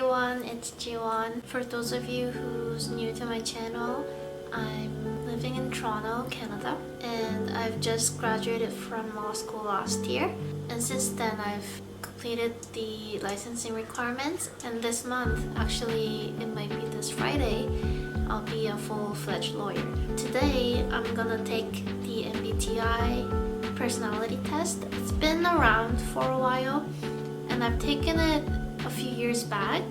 everyone, it's Jiwon. For those of you who's new to my channel, I'm living in Toronto, Canada, and I've just graduated from law school last year. And since then, I've completed the licensing requirements, and this month, actually it might be this Friday, I'll be a full-fledged lawyer. Today, I'm gonna take the mbti personality test. It's been around for a while, and I've taken it a few years back,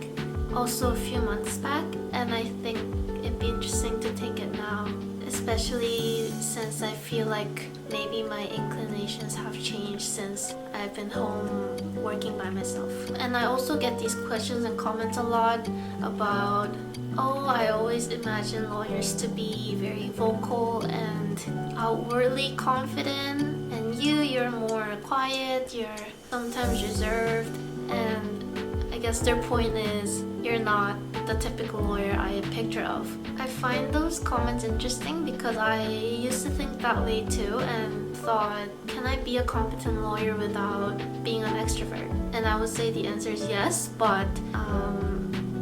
also a few months back, and I think it'd be interesting to take it now, especially since I feel like maybe my inclinations have changed since I've been home working by myself. And I also get these questions and comments a lot about, oh, I always imagine lawyers to be very vocal and outwardly confident, and you're more quiet, you're sometimes reserved, and I guess their point is you're not the typical lawyer I picture of. I find those comments interesting because I used to think that way too and thought, can I be a competent lawyer without being an extrovert? And I would say the answer is yes, but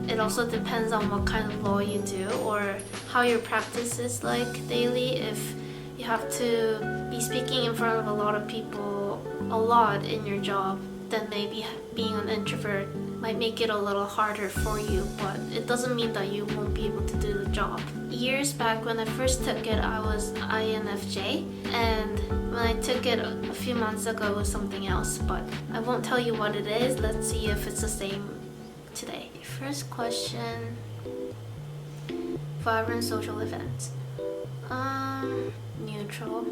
it also depends on what kind of law you do or how your practice is like daily. If you have to be speaking in front of a lot of people a lot in your job, then maybe being an introvert might make it a little harder for you, but it doesn't mean that you won't be able to do the job. Years back when I first took it, I was INFJ, and when I took it a few months ago, it was something else, but I won't tell you what it is. Let's see if it's the same today. First question, vibrant social events. Neutral.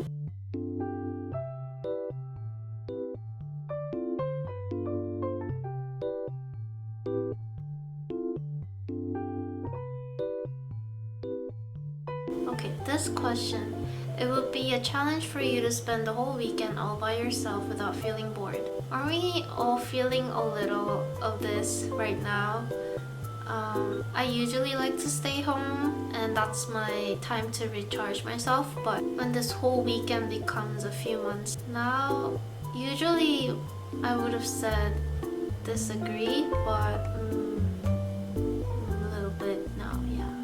Okay, this question. It would be a challenge for you to spend the whole weekend all by yourself without feeling bored. Are we all feeling a little of this right now? I usually like to stay home, and that's my time to recharge myself, but when this whole weekend becomes a few months now, usually I would have said disagree, but a little bit now, yeah.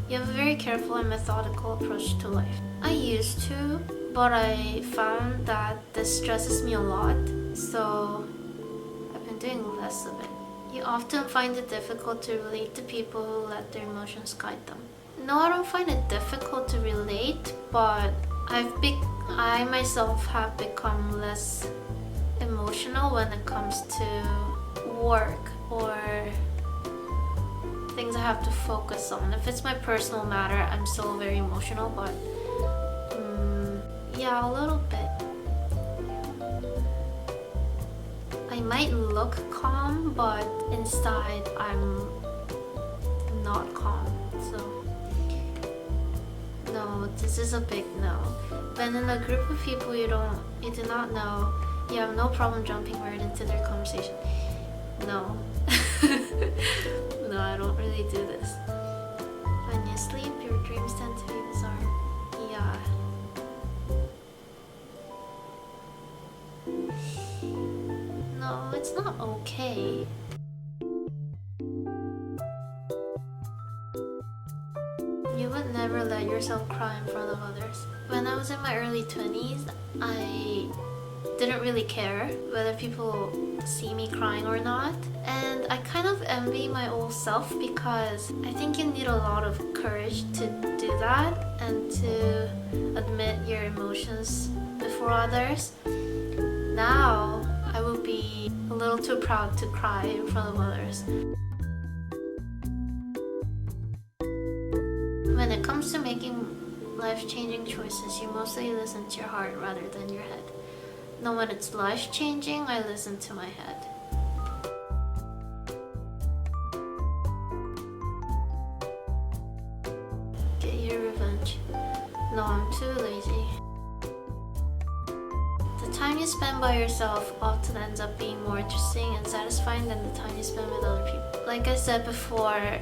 You have a very careful and methodical approach to life. I used to, but I found that this stresses me a lot, so I've been doing less of it. You often find it difficult to relate to people who let their emotions guide them. No, I don't find it difficult to relate, but I myself have become less emotional when it comes to work or things I have to focus on. If it's my personal matter, I'm still very emotional, but yeah, a little bit. I might look calm, but inside I'm not calm. So no, this is a big no. When in a group of people you do not know, you have no problem jumping right into their conversation. No. No, I don't really do this. When you sleep, your dreams tend to be bizarre. Yeah. No, it's not okay. You would never let yourself cry in front of others. When I was in my early 20s, I didn't really care whether people see me crying or not, and I kind of envy my old self because I think you need a lot of courage to do that and to admit your emotions before others. Now I would be a little too proud to cry in front of others. When it comes to making life-changing choices, you mostly listen to your heart rather than your head. Now when it's life-changing, I listen to my head. Get your revenge. No, I'm too lazy. The time you spend by yourself often ends up being more interesting and satisfying than the time you spend with other people. Like I said before,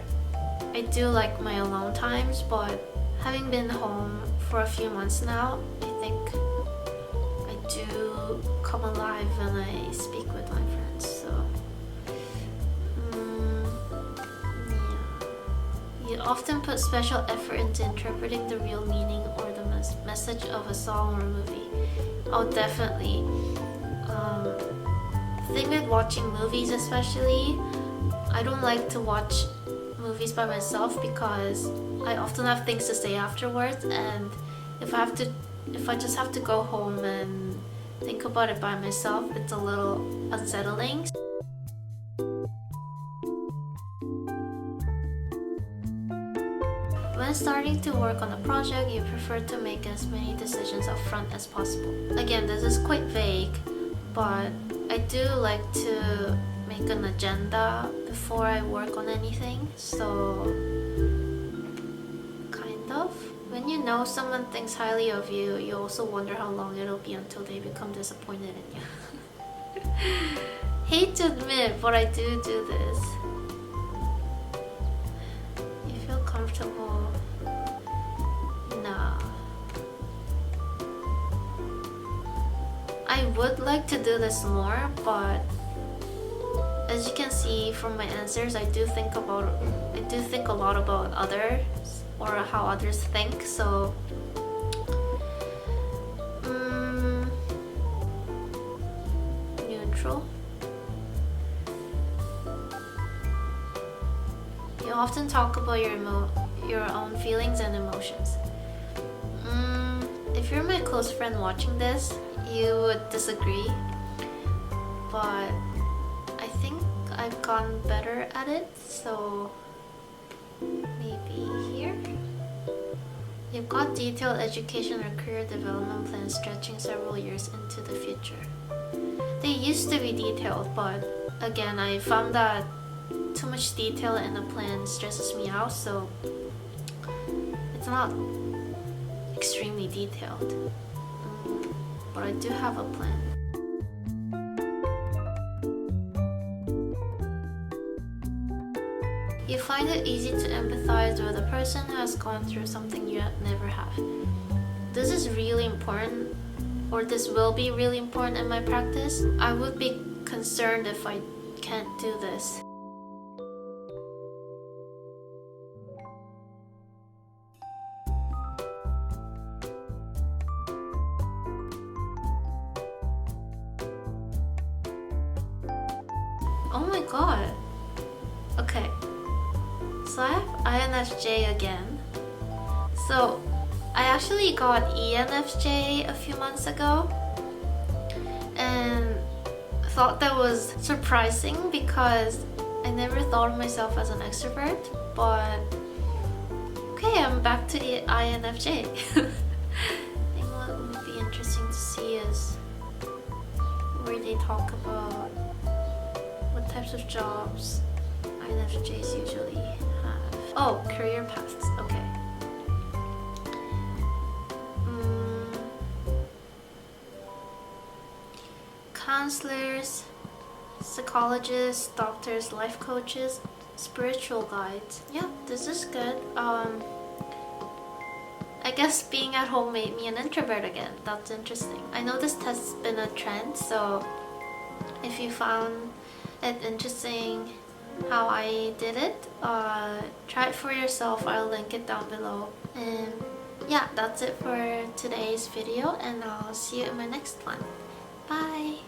I do like my alone times, but having been home for a few months now, I think I do come alive when I speak with my friends. So often put special effort into interpreting the real meaning or the message of a song or movie. Oh, definitely. The thing with watching movies especially, I don't like to watch movies by myself because I often have things to say afterwards, and if I just have to go home and think about it by myself, it's a little unsettling. When starting to work on a project, you prefer to make as many decisions up front as possible. Again, this is quite vague, but I do like to make an agenda before I work on anything, so kind of. When you know someone thinks highly of you, you also wonder how long it'll be until they become disappointed in you. Hate to admit, but I do this. You feel comfortable? Nah. I would like to do this more, but as you can see from my answers, I do think a lot about others or how others think, so neutral. You often talk about your own feelings and emotions. If you're my close friend watching this, you would disagree, but I think I've gotten better at it, so maybe here. You've got detailed education or career development plans stretching several years into the future. They used to be detailed, but again, I found that too much detail in a plan stresses me out, so it's not extremely detailed. But I do have a plan. You find it easy to empathize with a person who has gone through something you never have. This is really important, or this will be really important in my practice. I would be concerned if I can't do this. Oh my god. Okay. So I have INFJ again. So I actually got ENFJ a few months ago and thought that was surprising because I never thought of myself as an extrovert, but okay, I'm back to the INFJ. I think what would be interesting to see is where they talk about what types of jobs INFJs usually have. Oh, career paths, okay. Counselors, psychologists, doctors, life coaches, spiritual guides. Yeah, this is good. I guess being at home made me an introvert again. That's interesting. I know this test's been a trend, so if you found it interesting how I did it, try it for yourself. I'll link it down below. And yeah, that's it for today's video, and I'll see you in my next one. Bye!